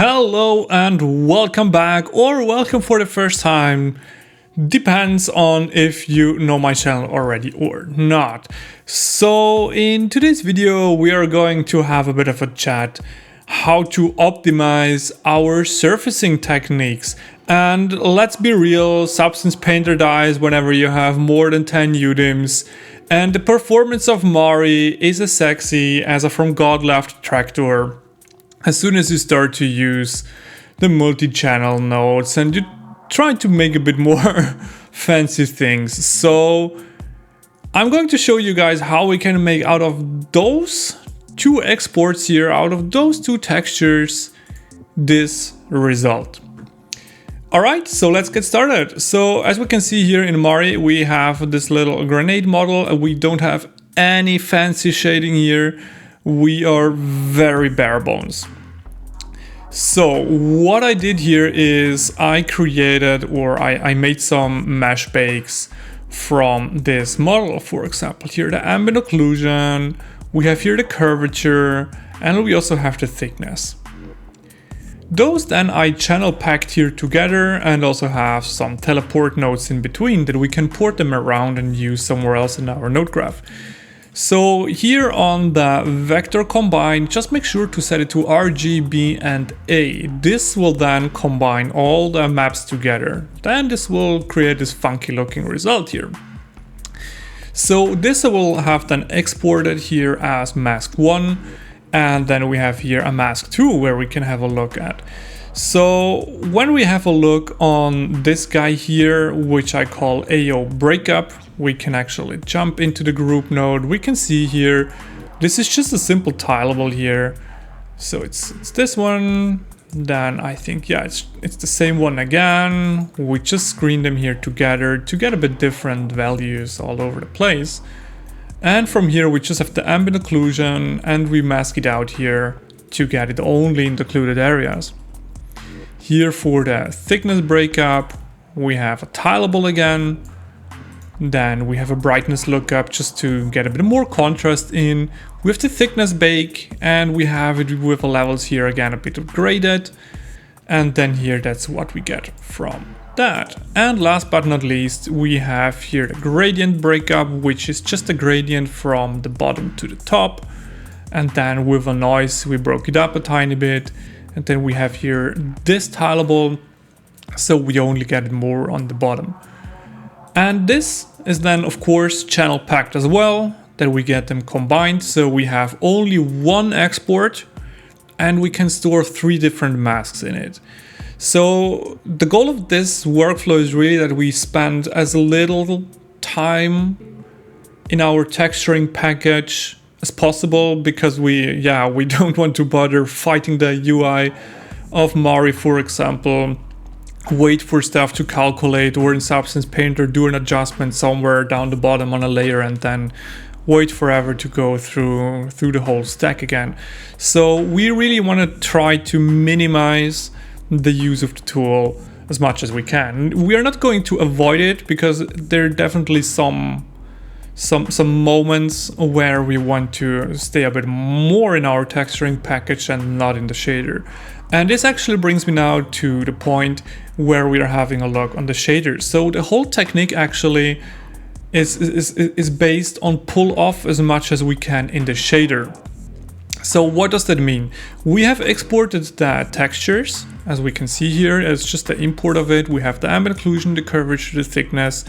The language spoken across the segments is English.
Hello and welcome back, or welcome for the first time. Depends on if you know my channel already or not. So in today's video we are going to have a bit of a chat how to optimize our surfacing techniques. And let's be real, Substance Painter dies whenever you have more than 10 UDIMs. And the performance of Mari is as sexy as a From God Left tractor as soon as you start to use the multi-channel nodes and you try to make a bit more fancy things. So I'm going to show you guys how we can make out of those two exports here, out of those two textures, this result. Alright, so let's get started. So as we can see here in Mari, we have this little grenade model and we don't have any fancy shading here. We are very bare bones. So what I did here is I created, or I made some mesh bakes from this model. For example, here the ambient occlusion, we have here the curvature, and we also have the thickness. Those then I channel packed here together and also have some teleport nodes in between that we can port them around and use somewhere else in our node graph. So here on the vector combine, just make sure to set it to RGB and A. This will then combine all the maps together. Then this will create this funky looking result here. So this I will have then exported here as mask 1, and then we have here a mask 2 where we can have a look at. So when we have a look on this guy here, which I call AO breakup, we can actually jump into the group node. We can see here, this is just a simple tileable here. So it's this one. Then I think, yeah, it's the same one again. We just screen them here together to get a bit different values all over the place. And from here, we just have the ambient occlusion and we mask it out here to get it only in the occluded areas. Here for the thickness breakup, we have a tileable again. Then we have a brightness lookup just to get a bit more contrast in. We have the thickness bake and we have it with the levels here again a bit graded. And then here that's what we get from that. And last but not least, we have here the gradient breakup, which is just a gradient from the bottom to the top. And then with a noise, we broke it up a tiny bit. And then we have here this tileable, so we only get it more on the bottom. And this is then of course channel packed as well, that we get them combined. So we have only one export and we can store 3 different masks in it. So the goal of this workflow is really that we spend as little time in our texturing package as possible, because we don't want to bother fighting the UI of Mari, for example, wait for stuff to calculate, or in Substance Painter do an adjustment somewhere down the bottom on a layer and then wait forever to go through the whole stack again. So we really want to try to minimize the use of the tool as much as we can. We are not going to avoid it, because there are definitely some moments where we want to stay a bit more in our texturing package and not in the shader. And this actually brings me now to the point where we are having a look on the shaders. So the whole technique actually is based on pull off as much as we can in the shader. So what does that mean? We have exported the textures, as we can see here. It's just the import of it. We have the ambient occlusion, the curvature, the thickness.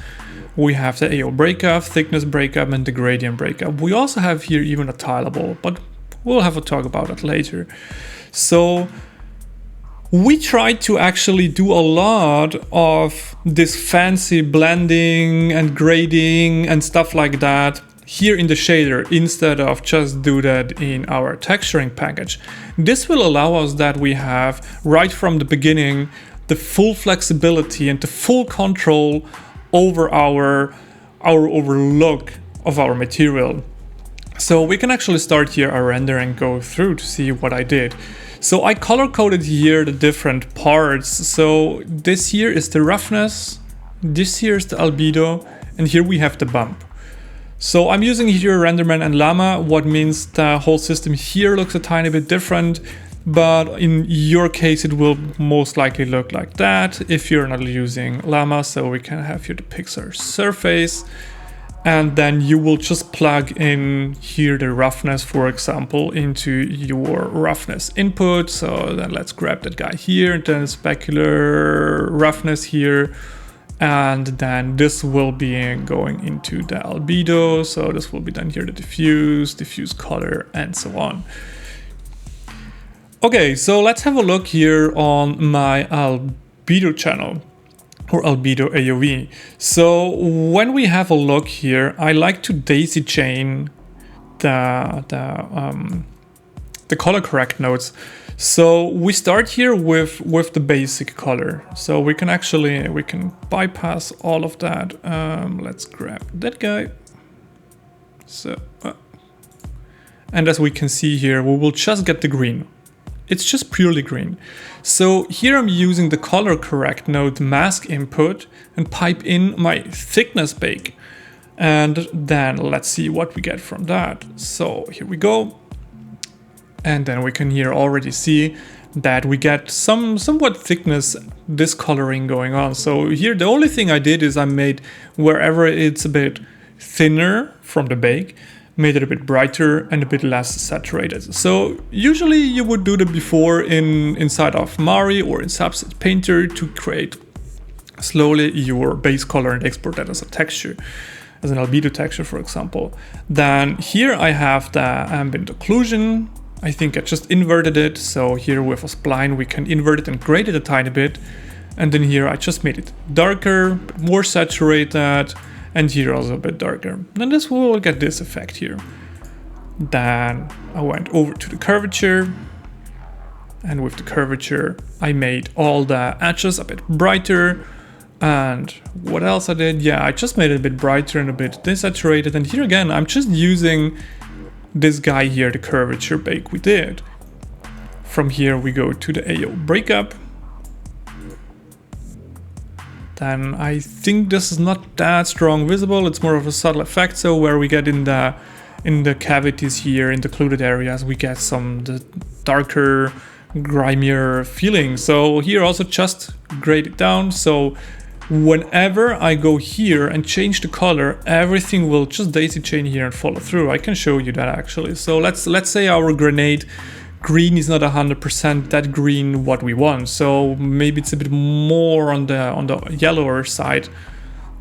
We have the AO breakup, thickness breakup, and the gradient breakup. We also have here even a tileable, but we'll have a talk about that later. So we tried to actually do a lot of this fancy blending and grading and stuff like that here in the shader, instead of just do that in our texturing package. This will allow us that we have right from the beginning the full flexibility and the full control over our look of our material. So we can actually start here our render and go through to see what I did. So I color coded here the different parts. So this here is the roughness, this here is the albedo, and here we have the bump. So I'm using here Renderman and Llama, what means the whole system here looks a tiny bit different. but in your case it will most likely look like that if you're not using Llama. So we can have here the Pixar surface, and then you will just plug in here the roughness, for example, into your roughness input. So then let's grab that guy here, and then specular roughness here, and then this will be going into the albedo. So this will be done here, the diffuse color, and so on. Okay, so let's have a look here on my albedo channel, or albedo AOV. So when we have a look here, I like to daisy chain the color correct nodes. So we start here with the basic color. So we can bypass all of that. Let's grab that guy. So, and as we can see here, we will just get the green. It's just purely green. So here I'm using the color correct node mask input and pipe in my thickness bake. And then let's see what we get from that. So here we go. And then we can here already see that we get somewhat thickness discoloring going on. So here the only thing I did is I made wherever it's a bit thinner from the bake, made it a bit brighter and a bit less saturated. So usually you would do that before inside of Mari or in Substance Painter to create slowly your base color and export that as a texture, as an albedo texture, for example. Then here I have the ambient occlusion. I think I just inverted it. So here with a spline, we can invert it and grade it a tiny bit. And then here I just made it darker, more saturated, and here also a bit darker. Then this will get this effect here. Then I went over to the curvature, and with the curvature I made all the edges a bit brighter. And what else I did? Yeah, I just made it a bit brighter and a bit desaturated. And here again, I'm just using this guy here, the curvature bake we did. From here we go to the AO breakup. Then I think this is not that strong visible. It's more of a subtle effect. So where we get in the cavities here, in the occluded areas, we get the darker, grimier feeling. So here also just grade it down. So whenever I go here and change the color, everything will just daisy chain here and follow through. I can show you that actually. So let's say our grenade green is not 100% that green what we want, so maybe it's a bit more on the yellower side.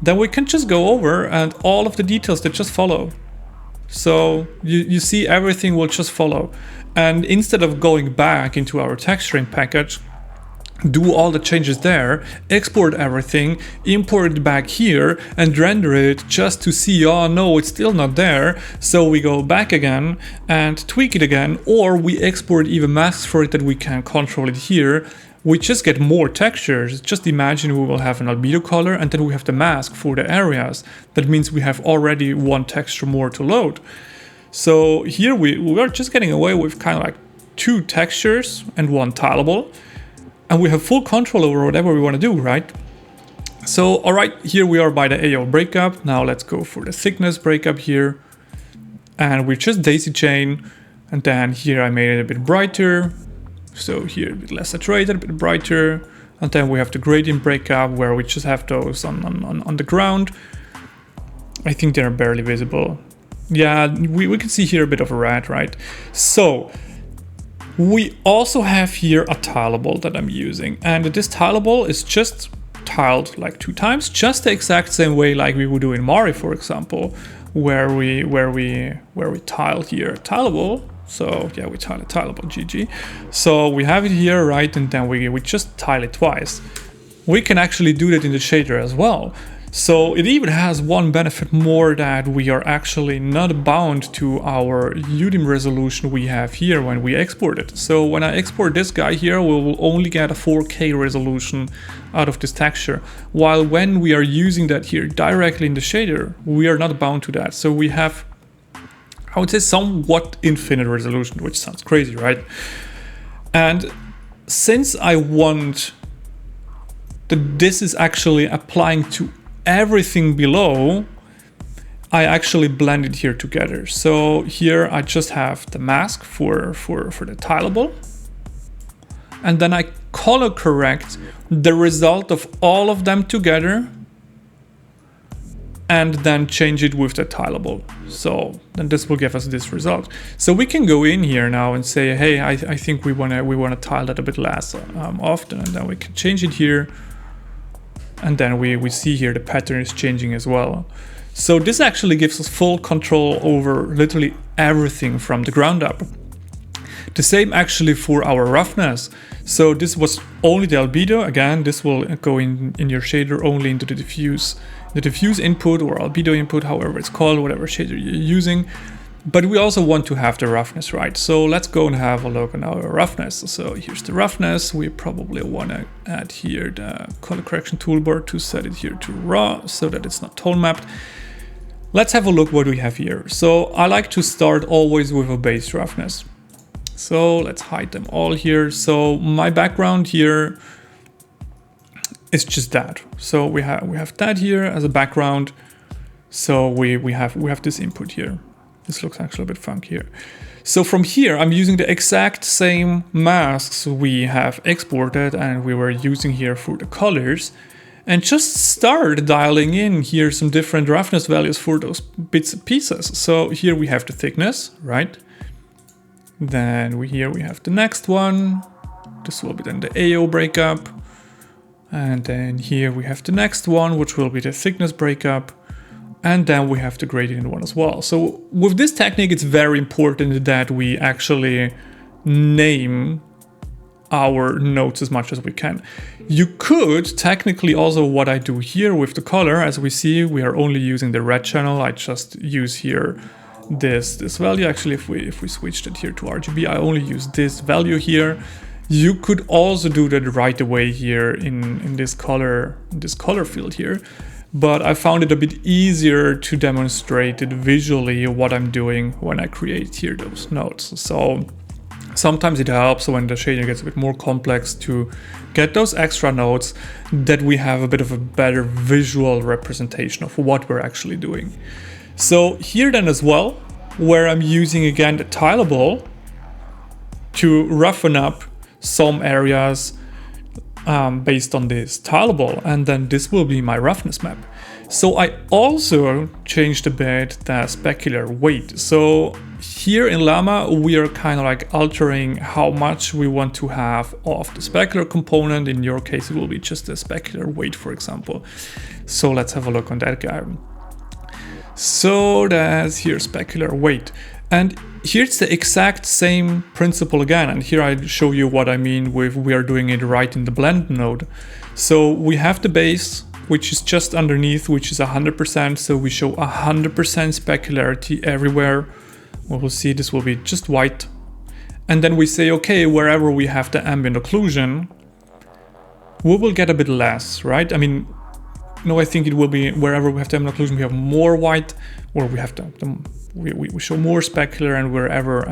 Then we can just go over and all of the details that just follow. So you see everything will just follow. And instead of going back into our texturing package, do all the changes there, export everything, import it back here and render it just to see, oh no, it's still not there. So we go back again and tweak it again, or we export even masks for it that we can control it here. We just get more textures. Just imagine we will have an albedo color and then we have the mask for the areas. That means we have already one texture more to load. So here we are just getting away with kind of like 2 textures and 1 tileable. And we have full control over whatever we want to do, right? So, all right, here we are by the AO breakup. Now let's go for the thickness breakup here. And we just daisy chain. And then here I made it a bit brighter. So here a bit less saturated, a bit brighter. And then we have the gradient breakup where we just have those on the ground. I think they're barely visible. Yeah, we can see here a bit of a red, right? So we also have here a tileable that I'm using, and this tileable is just tiled like 2 times, just the exact same way like we would do in Mari, for example, where we tile here tileable. So yeah, we tile a tileable, GG. So we have it here, right, and then we just tile it twice. We can actually do that in the shader as well. So it even has one benefit more, that we are actually not bound to our UDIM resolution we have here when we export it. So when I export this guy here, we will only get a 4K resolution out of this texture. While when we are using that here directly in the shader, we are not bound to that. So we have, I would say, somewhat infinite resolution, which sounds crazy, right? And since I want that this is actually applying to everything below, I actually blend it here together. So here I just have the mask for the tileable. and then I color correct the result of all of them together, and then change it with the tileable. So then this will give us this result. So we can go in here now and say, hey, I think we wanna tile that a bit less often, and then we can change it here. And then we see here the pattern is changing as well. So this actually gives us full control over literally everything from the ground up. The same actually for our roughness. So this was only the albedo. Again, this will go in your shader only into the diffuse input or albedo input, however it's called, whatever shader you're using. But we also want to have the roughness, right? So let's go and have a look on our roughness. So here's the roughness. We probably want to add here the color correction toolbar to set it here to raw so that it's not tone mapped. Let's have a look what we have here. So I like to start always with a base roughness. So let's hide them all here. So my background here is just that. So we have that here as a background. So we have this input here. This looks actually a bit funky here. So from here, I'm using the exact same masks we have exported and we were using here for the colors, and just start dialing in here some different roughness values for those bits and pieces. So here we have the thickness, right? Then here we have the next one. This will be then the AO breakup. And then here we have the next one, which will be the thickness breakup. And then we have the gradient one as well. So with this technique, it's very important that we actually name our nodes as much as we can. You could technically also what I do here with the color, as we see, we are only using the red channel. I just use here this value. Actually, if we switched it here to RGB, I only use this value here. You could also do that right away here in this color field here. But I found it a bit easier to demonstrate it visually what I'm doing when I create here those nodes. So sometimes it helps when the shader gets a bit more complex to get those extra nodes that we have a bit of a better visual representation of what we're actually doing. So here then as well, where I'm using again the tileable to roughen up some areas based on this tileable, and then this will be my roughness map. So I also changed a bit the specular weight. So here in Llama, we are kind of like altering how much we want to have of the specular component. In your case, it will be just the specular weight, for example. So let's have a look on that guy. So that's here specular weight. And here's the exact same principle again. And here I show you what I mean with we are doing it right in the blend node. So we have the base, which is just underneath, which is 100%. So we show 100% specularity everywhere. We will see this will be just white. And then we say, okay, wherever we have the ambient occlusion, we will get a bit less, right? I mean, no, I think it will be wherever we have the ambient occlusion, we have more white, or we have we show more specular, and wherever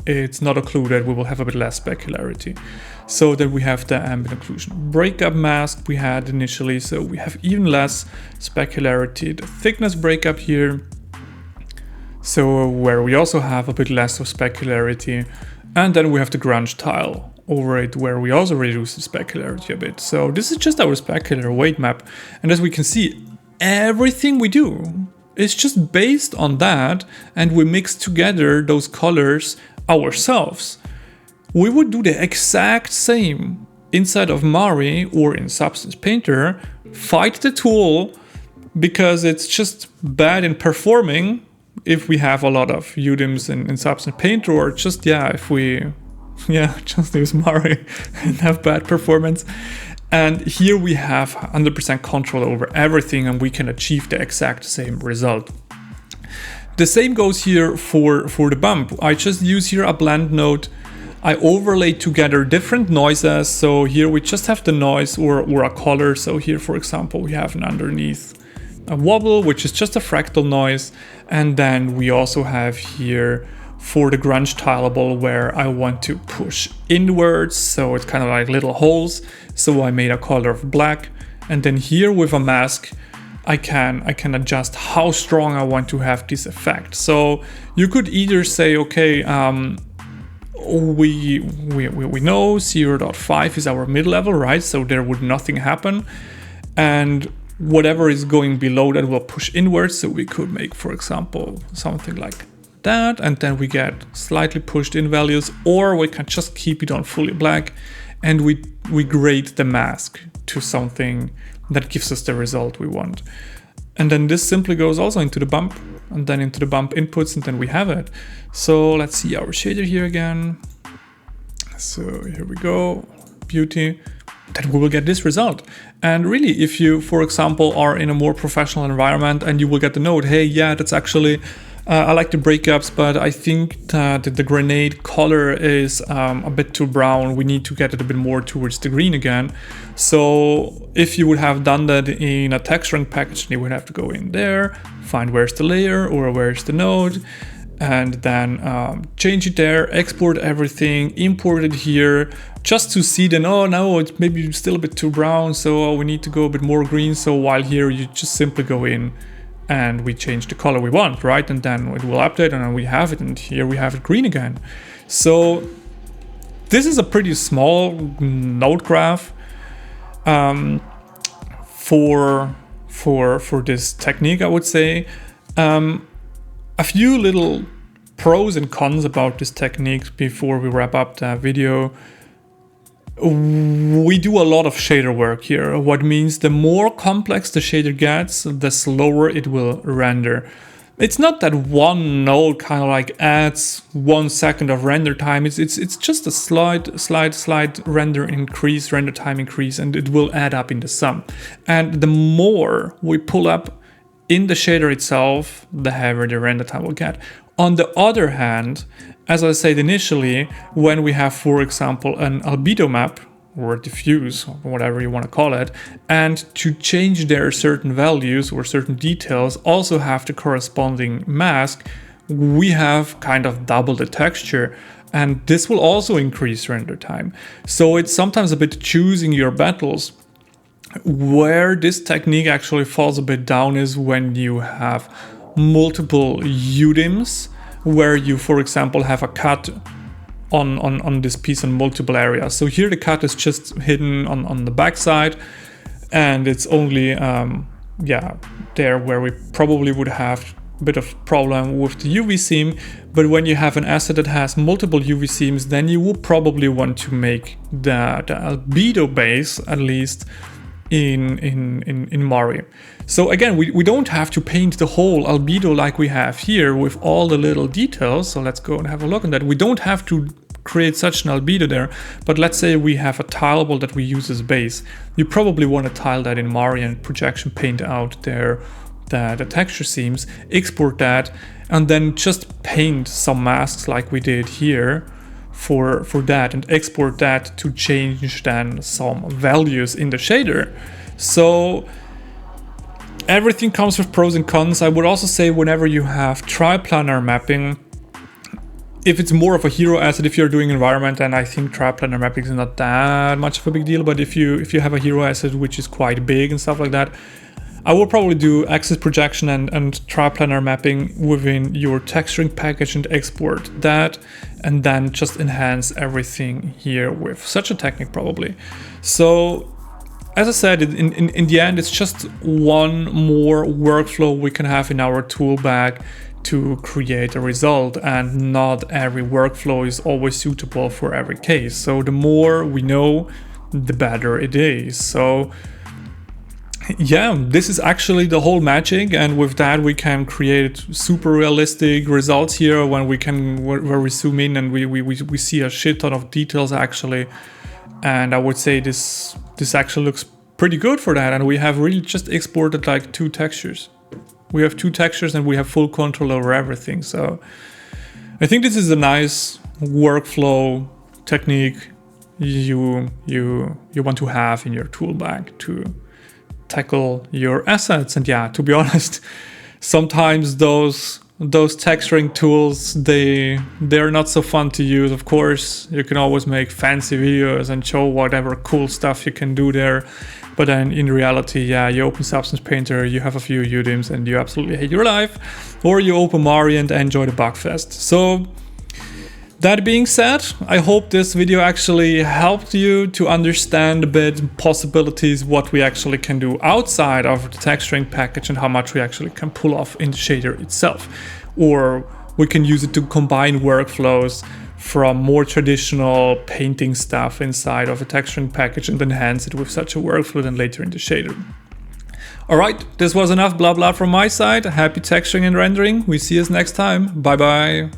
it's not occluded, we will have a bit less specularity. So that we have the ambient occlusion breakup mask we had initially, so we have even less specularity. The thickness breakup here, so where we also have a bit less of specularity, and then we have the grunge tile over it, where we also reduce the specularity a bit. So this is just our specular weight map, and as we can see, everything we do is just based on that, and we mix together those colors ourselves. We would do the exact same inside of Mari or in Substance Painter, fight the tool because it's just bad in performing if we have a lot of UDIMs in Substance Painter, or just, if we just use Mari and have bad performance. And here we have 100% control over everything, and we can achieve the exact same result. The same goes here for the bump. I just use here a blend node. I overlay together different noises. So here we just have the noise or a color. So here, for example, we have an underneath a wobble, which is just a fractal noise. And then we also have here for the grunge tileable, where I want to push inwards. So it's kind of like little holes. So I made a color of black. And then here with a mask, I can adjust how strong I want to have this effect. So you could either say, okay, we know 0.5 is our mid-level, right? So there would nothing happen. And whatever is going below that will push inwards. So we could make, for example, something like that, and then we get slightly pushed in values, or we can just keep it on fully black and we grade the mask to something that gives us the result we want. And then this simply goes also into the bump, and then into the bump inputs, and then we have it. So let's see our shader here again. So here we go, beauty. Then we will get this result. And really, if you, for example, are in a more professional environment and you will get the note, hey, yeah, that's actually, I like the breakups, but I think that the grenade color is a bit too brown. We need to get it a bit more towards the green again. So if you would have done that in a texturing package, you would have to go in there, find where's the layer or where's the node, and then change it there, export everything, import it here, just to see then, oh no, it's maybe still a bit too brown, so we need to go a bit more green. So while here you just simply go in and we change the color we want, right? And then it will update and then we have it, and here we have it green again. So this is a pretty small node graph for this technique, I would say. A few little pros and cons about this technique before we wrap up the video. We do a lot of shader work here, what means the more complex the shader gets, the slower it will render. It's not that one node kind of like adds 1 second of render time. It's just a slight render time increase, and it will add up in the sum. And the more we pull up in the shader itself, the heavier the render time will get. On the other hand, as I said initially, when we have, for example, an albedo map or diffuse, or whatever you want to call it, and to change their certain values or certain details also have the corresponding mask, we have kind of double the texture, and this will also increase render time. So it's sometimes a bit choosing your battles. Where this technique actually falls a bit down is when you have multiple UDIMs, where you, for example, have a cut on this piece in multiple areas. So here the cut is just hidden on the backside, and it's only there where we probably would have a bit of problem with the UV seam. But when you have an asset that has multiple UV seams, then you will probably want to make the albedo base at least in Mari. So again, we don't have to paint the whole albedo like we have here with all the little details. So let's go and have a look at that. We don't have to create such an albedo there, but let's say we have a tileable that we use as base. You probably want to tile that in Mari and projection paint out there the texture seams, export that, and then just paint some masks like we did here for that, and export that to change then some values in the shader. So everything comes with pros and cons. I would also say whenever you have triplanar mapping, if it's more of a hero asset, if you're doing environment, and I think triplanar mapping is not that much of a big deal, but if you have a hero asset which is quite big and stuff like that, I will probably do axis projection and triplanar mapping within your texturing package and export that, and then just enhance everything here with such a technique probably. So as I said, in the end, it's just one more workflow we can have in our tool bag to create a result, and not every workflow is always suitable for every case. So the more we know, the better it is. So yeah, this is actually the whole magic, and with that we can create super realistic results here when we can, where we zoom in and we see a shit ton of details actually. And I would say this actually looks pretty good for that, and we have really just exported like 2 textures. We have 2 textures and we have full control over everything. So I think this is a nice workflow technique you want to have in your tool bag to tackle your assets. And yeah, to be honest, sometimes those texturing tools, they're not so fun to use. Of course, you can always make fancy videos and show whatever cool stuff you can do there, but then in reality, yeah, you open Substance Painter, you have a few UDIMs and you absolutely hate your life, or you open Mari and enjoy the bug fest. So That being said, I hope this video actually helped you to understand a bit possibilities, what we actually can do outside of the texturing package and how much we actually can pull off in the shader itself. Or we can use it to combine workflows from more traditional painting stuff inside of a texturing package and enhance it with such a workflow then later in the shader. Alright, this was enough blah blah from my side. Happy texturing and rendering. We see us next time. Bye bye.